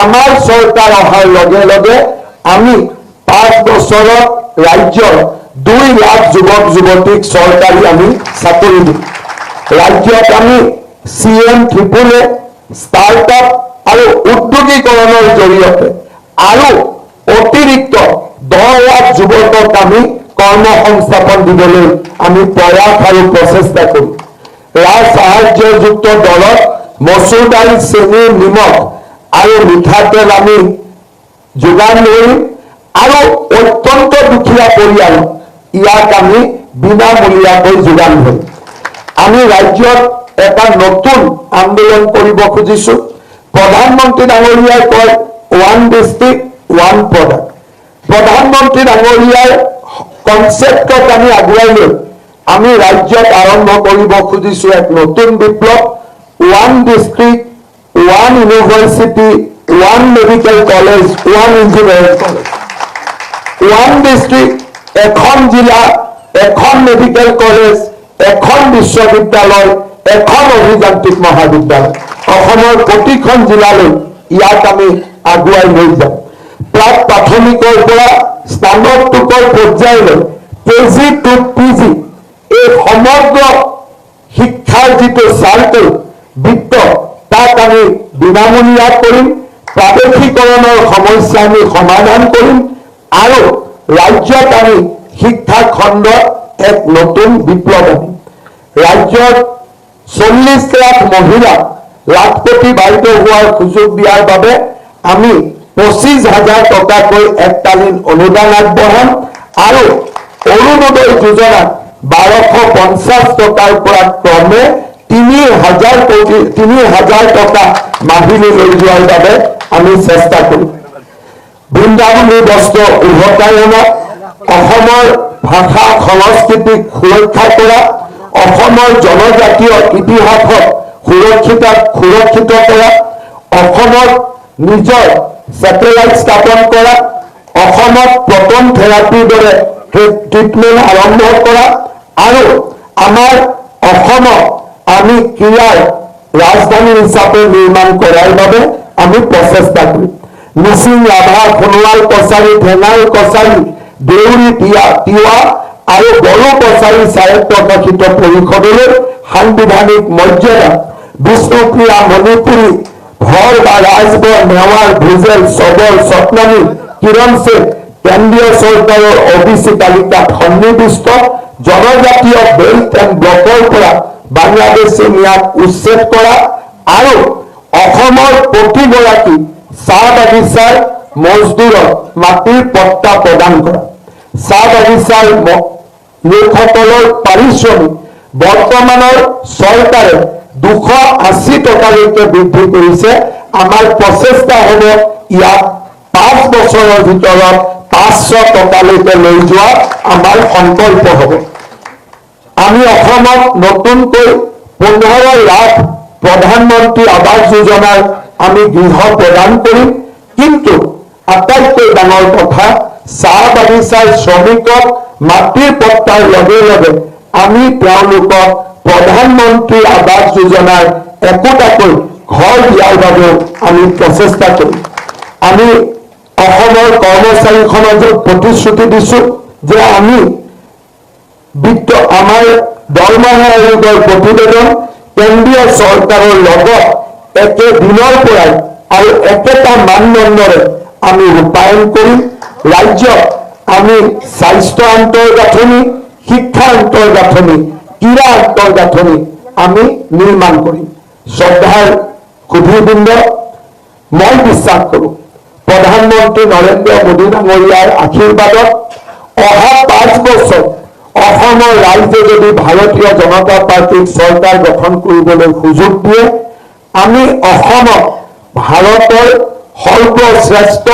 আমাৰ চৰকাৰ অহাৰ লগে লগে আমি 5 বছৰত ৰাজ্যৰ 2 লাখ যুৱক যুৱতীক চৰকাৰী আমি চাকৰি দিম। ৰাজ্যত আমি CM ত্ৰিপুলে ষ্টাৰ্টআপ আৰু উদ্যোগীকৰণৰ জৰিয়তে আৰু অতিৰিক্ত 10 লাখ যুৱকক আমি কৰ্মসংস্থাপন দিবলৈ আমি প্ৰয়াস আৰু প্ৰচেষ্টা কৰিম। ৰাজ সাহায্যযুক্ত দলত মচুৰ দাইল, চেনি, নিমখ আৰু মিঠাতেল আমি যোগান ধৰিম আৰু অত্যন্ত দুখীয়া পৰিয়াল ইয়াক আমি বিনামূলীয়াকৈ যোগান ধৰিম। আমি ৰাজ্যত এটা নতুন আন্দোলন কৰিব খুজিছো। প্ৰধানমন্ত্ৰী ডাঙৰীয়াই কয় 1 ডিষ্ট্ৰিক্ট 1 প্ৰডাক্ট। প্ৰধানমন্ত্ৰী ডাঙৰীয়াৰ কনচেপ্টক আমি আগুৱাই লৈ আমি ৰাজ্যত আৰম্ভ কৰিব খুজিছো এক নতুন বিপ্লৱ। 1 district 1 university 1 medical college 1 engineering college. 1 district এখন জিলা, এখন মেডিকেল কলেজ, এখন বিশ্ববিদ্যালয়, এখন অভিযান্ত্ৰিক মহাবিদ্যালয়। অসমৰ প্ৰতিখন জিলালৈ ইয়াক আমি আগুৱাই লৈ যাম। প্ৰাক প্ৰাথমিকৰ পৰা স্নাতকোত্তৰ পৰ্যায়লৈ KG to PG এই সমগ্ৰ শিক্ষাৰ যিটো চাৰ্কেল বৃত্ত তাক আমি বিনামূলীয়া কৰিম। প্ৰাদেশিকৰণৰ সমস্যা আমি সমাধান কৰিম আৰু ৰাজ্যত আমি শিক্ষা খণ্ডত এক নতুন বিপ্লৱ আনিম। ৰাজ্যত 40 লাখ মহিলা লাখপতি বাইদেউ হোৱাৰ সুযোগ দিয়াৰ বাবে আমি 25,000 টকাকৈ এককালীন অনুদান আগবঢ়াম আৰু অৰুণোদয় যোজনাত 1250 টকাৰ পৰা ক্ৰমে 3,000 টকা মাহিলী লৈ যোৱাৰ বাবে আমি চেষ্টা কৰিম। বৃন্দাবনী বস্ত্ৰ উভতাই অনা, অসমৰ ভাষা সংস্কৃতিক সুৰক্ষা কৰা, অসমৰ জনজাতীয় ইতিহাসক সুৰক্ষিত কৰা, অসমত নিজৰ ছেটেলাইট স্থাপন কৰা, অসমত প্ৰটন থেৰাপিৰ দৰে ট্ৰিটমেণ্ট আৰম্ভ কৰা আৰু আমাৰ অসমক আমি ক্ৰীড়াৰ ৰাজধানী হিচাপে নিৰ্মাণ কৰাৰ বাবে আমি প্ৰচেষ্টা কৰিম। মিচিং, ৰাভা, সোণোৱাল কছাৰী, ঠেঙাল কছাৰী, দেউৰী, তিৱা আৰু বড়ো কছাৰী স্বায়ত্তশাসিত পৰিষদলৈ সাংবিধানিক মৰ্যাদা, বিষ্ণুপ্ৰিয়া, মণিপুৰী, ভৰ বা ৰাজবৰ, নেৱাৰ, ভুজেল, চবৰ, সতনামী, কিৰণ সিং কেন্দ্ৰীয় চৰকাৰৰ OBC তালিকাত সন্নিৱিষ্ট জনজাতীয় বেল্ট এণ্ড ব্লকৰ পৰা বাংলাদেশী ন্যায় উচ্ছেদ কৰা আৰু অসমৰ প্ৰতিগৰাকী চাহ বাগিচাৰ মজদুৰক মাটিৰ পট্টা প্ৰদান কৰা। চাহ বাগিচাৰ লোকসকলৰ পাৰিশ্ৰমিক বৰ্তমানৰ চৰকাৰে 280 টকালৈকে বৃদ্ধি কৰিছে। আমাৰ প্ৰচেষ্টা হ'ব ইয়াক 5 বছৰৰ ভিতৰত 500 টকালৈকে লৈ যোৱা আমাৰ সংকল্প হ'ব। আমি অসমত নতুনকৈ 15 লাখ প্ৰধানমন্ত্ৰী আৱাস যোজনাৰ আমি গৃহ প্ৰদান কৰিম। কিন্তু আটাইতকৈ ডাঙৰ কথা, চাহ বাগিচাৰ শ্ৰমিকক মাটিৰ পট্টাৰ লগে লগে আমি তেওঁলোকক প্ৰধানমন্ত্ৰী আৱাস যোজনাৰ একোটাকৈ ঘৰ দিয়াৰ বাবেও আমি প্ৰচেষ্টা কৰিম। আমি অসমৰ কৰ্মচাৰী সমাজক প্ৰতিশ্ৰুতি দিছো যে আমি আমাৰ দৰমহা আয়োগৰ প্ৰতিবেদন কেন্দ্ৰীয় চৰকাৰৰ লগত একেদিনৰ পৰাই আৰু একেটা মানদণ্ডৰে আমি ৰূপায়ণ কৰিম। ৰাজ্যত আমি স্বাস্থ্য আন্তঃগাঁথনি, শিক্ষা আন্তঃগাঁথনি, ক্ৰীড়া আন্তঃগাঁথনি আমি নিৰ্মাণ কৰিম। শ্ৰদ্ধাৰ সুধীবৃন্দ, মই বিশ্বাস কৰোঁ প্ৰধানমন্ত্ৰী নৰেন্দ্ৰ মোদী ডাঙৰীয়াৰ আশীৰ্বাদত অহা 5 বছৰ অসমৰ ৰাইজে যদি ভাৰতীয় জনতা পাৰ্টিক চৰকাৰ গঠন কৰিবলৈ সুযোগ দিয়ে, আমি অসমক ভাৰতৰ সৰ্বশ্ৰেষ্ঠ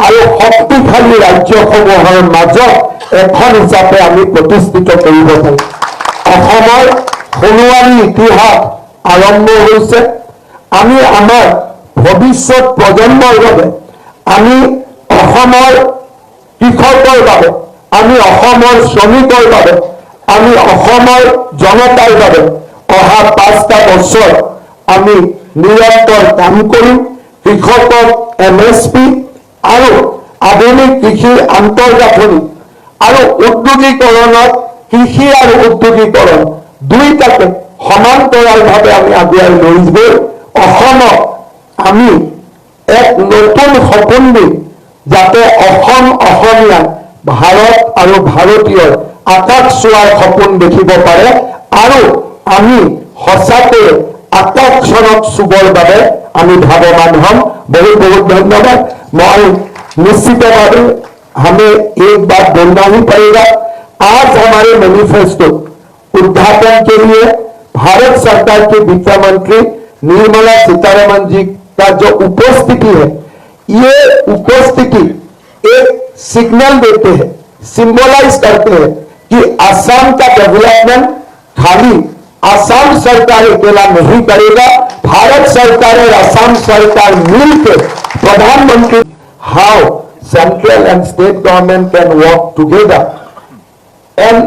আৰু শক্তিশালী ৰাজ্যসমূহৰ মাজত এখন হিচাপে আমি প্ৰতিষ্ঠিত কৰিব পাৰিম। অসমৰ সোণোৱালী ইতিহাস আৰম্ভ হৈছে। আমি আমাৰ ভৱিষ্যত প্ৰজন্মৰ বাবে, আমি অসমৰ কৃষকৰ বাবে, আমি অসমৰ শ্ৰমিকৰ বাবে, আমি অসমৰ জনতাৰ বাবে অহা 5টা বছৰ আমি নিৰন্তৰ কাম কৰিম। কৃষকক MSP আৰু আধুনিক কৃষিৰ আন্তঃগাঁথনি আৰু উদ্যোগীকৰণত কৃষি আৰু উদ্যোগীকৰণ দুইটাকে সমান্তৰালভাৱে আমি আগুৱাই লৈ গৈ অসমক আমি এক নতুন সপোন দিম যাতে অসম অসমীয়া ভাৰত আৰু ভাৰতীয়ৰ আকাশ চোৱাৰ সপোন দেখিব পাৰে আৰু আমি সঁচাকৈ আকাশখনক চুবৰ বাবে আমি ভাৱবান হ'ম। बहुत बहुत धन्यवाद। मैं निश्चितभावे हमें एक बात बोलना ही पड़ेगा। आज हमारे मैनिफेस्टो उद्घाटन के लिए भारत सरकार के वित्त मंत्री निर्मला सीतारमण जी का जो उपस्थिति है, ये उपस्थिति एक सिग्नल देते हैं, सिंबलाइज करते हैं कि असम का डेवलपमेंट खाली असम सरकार अकेला नहीं करेगा, भारत सरकार और असम सरकार मिलकर प्रधानमंत्री how central and state government can work together and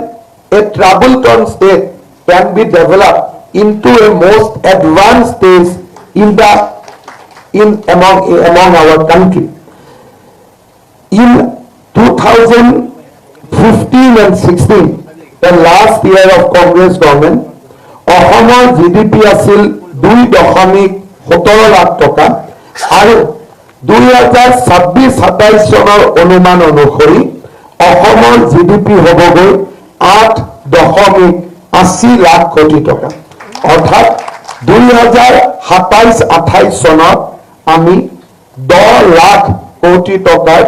a troubled state can be developed into a most advanced stage among our country. In 2015 and 16, the last year of Congress government, অসমৰ GDP আছিল 2.17 লাখ টকা আৰু 2026-27 চনৰ অনুমান অনুসৰি অসমৰ GDP হ'বগৈ 8.80 লাখ কোটি টকা। অৰ্থাৎ 2027-28 চনত আমি 10 লাখ কোটি টকাৰ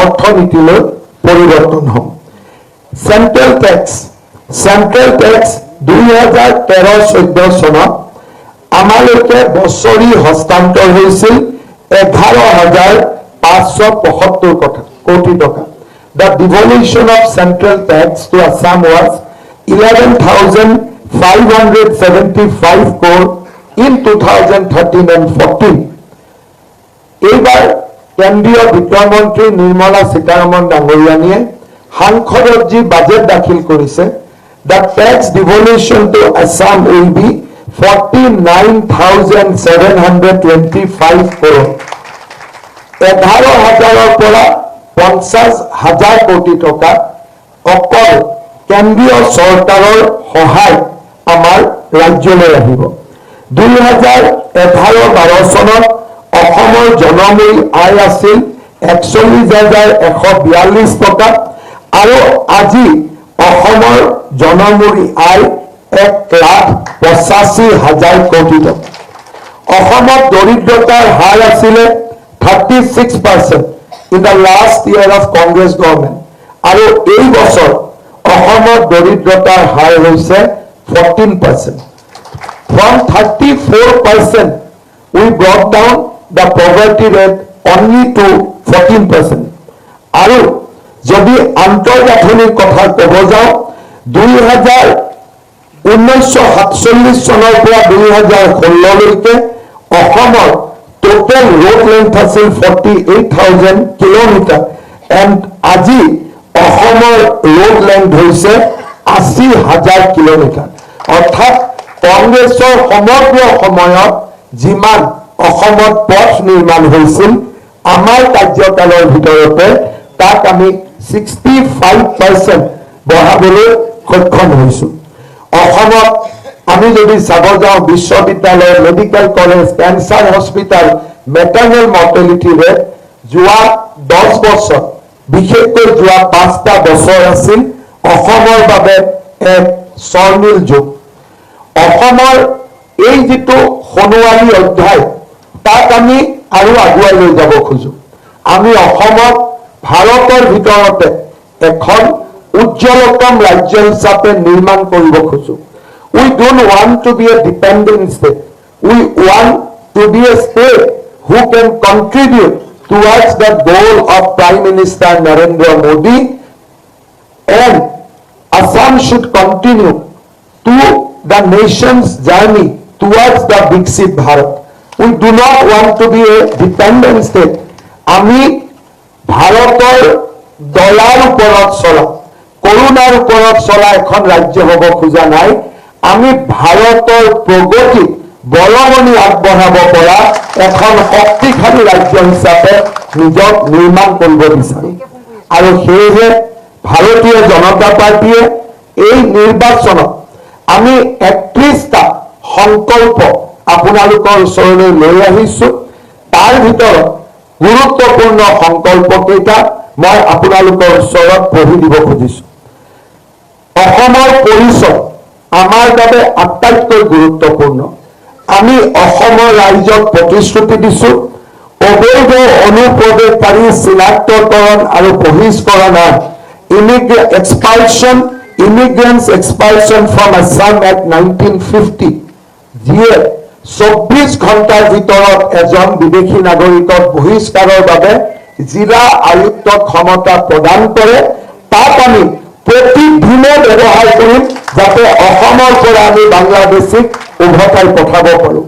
অৰ্থনীতিলৈ পৰিৱৰ্তন হ'ম। চেন্ট্ৰেল টেক্স 2013-14 চনত আমালৈকে বছৰি হস্তান্তৰ হৈছিল 11,575 কোটি টকা। The devolution of central tax to Assam was 11,575 crore in 2013 and 14. এইবাৰ কেন্দ্ৰীয় বিত্তমন্ত্ৰী নিৰ্মলা সীতাৰমণ ডাঙৰীয়ানীয়ে সাংসদত যি বাজেট দাখিল কৰিছে, the tax devolution to Assam will be 49,725 crore. 11,000 পৰা 50,000 কোটি টকা অকল কেন্দ্ৰীয় চৰকাৰৰ সহায় আমাৰ ৰাজ্যলৈ আহিব। 2011-12 চনত অসমৰ জনমূৰি আয় আছিল 41,142 টকা আৰু আজি অসমৰ জনমূৰি আয় 1,85,000 কোটি টকা। অসমত দৰিদ্ৰতাৰ হাৰ আছিলে 36% in the last year of Congress government আৰু এই বছৰ অসমত দৰিদ্ৰতাৰ হাৰ হৈছে 14%. From 34% we brought down the poverty rate only to 14%. আৰু যদি আন্তঃগাঁথনিৰ কথা ক'ব যাওঁ 1947 চনৰ পৰা 2016 লৈকে অসমৰ total road length আছিল 48,000 kilometer and আজি অসমৰ road length হৈছে 80,000 kilometer. অৰ্থাৎ কংগ্ৰেছৰ সমগ্ৰ সময়ত যিমান অসমত পথ নিৰ্মাণ হৈছিল আমাৰ কাৰ্যকালৰ ভিতৰতে তাক আমি 65% বঢ়াবলৈ সক্ষম হৈছোঁ। অসমত আমি যদি চাব যাওঁ বিশ্ববিদ্যালয়, medical college, cancer hospital, maternal mortality rate যোৱা 10 বছৰ বিশেষকৈ যোৱা 5টা বছৰ আছিল অসমৰ বাবে এক স্বৰ্ণীল যুগ। অসমৰ এই যিটো সোণোৱালী অধ্যায় তাক আমি আৰু আগুৱাই লৈ যাব খোজো। আমি অসমক ভাৰতৰ ভিতৰতে এখন উজ্জ্বলতম ৰাজ্য হিচাপে নিৰ্মাণ কৰিব খোজো। We don't want to be a dependent state. We want to be a state who can contribute towards the goal of Prime Minister Narendra Modi, and Assam should continue to the nation's journey towards the Viksit Bharat. We do not want to be a dependent state. আমি ভাৰতৰ দয়াৰ ওপৰত চলা, কৰুণাৰ ওপৰত চলা এখন ৰাজ্য হ'ব খোজা নাই। আমি ভাৰতৰ প্ৰগতি বৰঙণি আগবঢ়াব পৰা এখন শক্তিশালী ৰাজ্য হিচাপে নিজক নিৰ্মাণ কৰিব বিচাৰো। আৰু সেয়েহে ভাৰতীয় জনতা পাৰ্টীয়ে এই নিৰ্বাচনত আমি 31টা সংকল্প আপোনালোকৰ ওচৰলৈ লৈ আহিছো। তাৰ ভিতৰত গুৰুত্বপূৰ্ণ সংকল্প কেইটা মই আপোনালোকৰ ওচৰত পঢ়ি দিব খুজিছো। অসমৰ পৰিচয় আমাৰ বাবে আটাইতকৈ গুৰুত্বপূৰ্ণ। আমি অসমৰ ৰাইজক প্ৰতিশ্ৰুতি দিছো, অবৈধ অনুপ্ৰৱেশকাৰী চিনাক্তকৰণ আৰু বহিষ্কৰণৰ ইমিগ্ৰেন্টছ এক্সপালছন ফ্ৰম আছাম এক্ট 1950 যিয়ে 24 ঘণ্টাৰ ভিতৰত এজন বিদেশী নাগৰিকক বহিষ্কাৰৰ বাবে জিলা আয়ুক্তক ক্ষমতা প্ৰদান কৰে, তাক আমি প্ৰতিদিনে ব্যৱহাৰ কৰিম যাতে অসমৰ পৰা আমি বাংলাদেশীক উভতাই পঠাব পাৰো।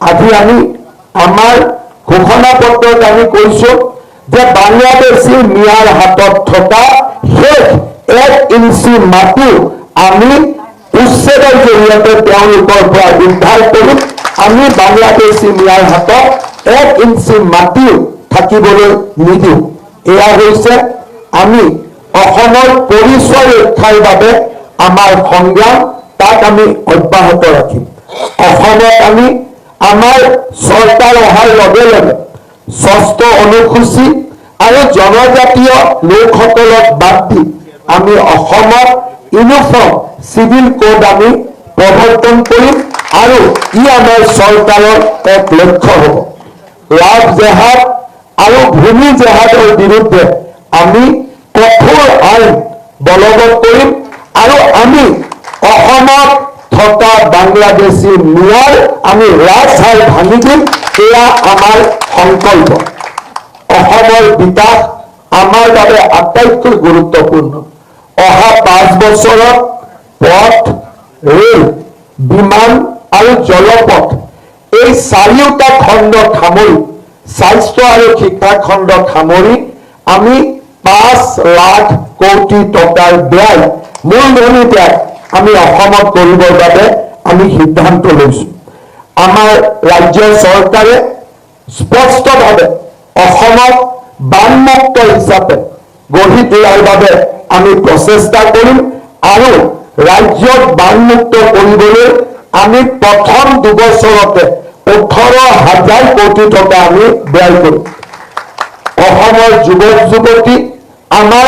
আজি আমি আমাৰ ঘোষণা পত্ৰত আমি কৈছো যে বাংলাদেশী মিয়াৰ হাতত থকা শেষ 1 ইঞ্চি মাটি আমি উচ্ছেদৰ জৰিয়তে তেওঁলোকৰ পৰা উদ্ধাৰ কৰিম। আমি বাংলাদেশী মিয়াৰ হাতত 1 ইঞ্চি মাটি থাকিবলৈ নিদিওঁ। এয়া হৈছে আমি অসমৰ পৰিচয় ৰক্ষাৰ বাবে আমাৰ সংগ্ৰাম, তাক আমি অব্যাহত ৰাখিম। অসমত আমি আমাৰ চৰকাৰ অহাৰ লগে লগে 6ষ্ঠ অনুসূচী আৰু জনজাতীয় লোকসকলক বাদ দি আমি অসমত ইউনিফৰ্ম চিভিল কোড আমি প্ৰৱৰ্তন কৰিম আৰু ই আমাৰ চৰকাৰৰ এক লক্ষ্য হ'ব। লাভ জেহাদ আৰু ভূমি জেহাদৰ বিৰুদ্ধে আমি কঠোৰ আইন বলবৎ কৰিম আৰু আমি অসমত থকা বাংলাদেশী মিয়াৰ আমি ৰাজহাল ভাঙি দিম। এয়া আমাৰ সংকল্প। অসমৰ বিকাশ আমাৰ বাবে আটাইতকৈ গুৰুত্বপূৰ্ণ। অহা 5 বছৰত পথ, ৰেল, বিমান আৰু জলপথ এই 4টা খণ্ডক সামৰি, স্বাস্থ্য আৰু শিক্ষা খণ্ডক সামৰি আমি 5 লাখ কোটি টকাৰ ব্যয়, মূলধনী ব্যয় আমি অসমত কৰিবৰ বাবে আমি সিদ্ধান্ত লৈছো। আমাৰ ৰাজ্য চৰকাৰে স্পষ্টভাৱে অসমক বানমুক্ত হিচাপে গঢ়ি তোলাৰ বাবে আমি প্ৰচেষ্টা কৰিম আৰু ৰাজ্যক বানমুক্ত কৰিবলৈ আমি প্ৰথম 2 বছৰতে 18,000 কোটি টকা আমি ব্যয় কৰিম। অসমৰ যুৱক যুৱতী আমাৰ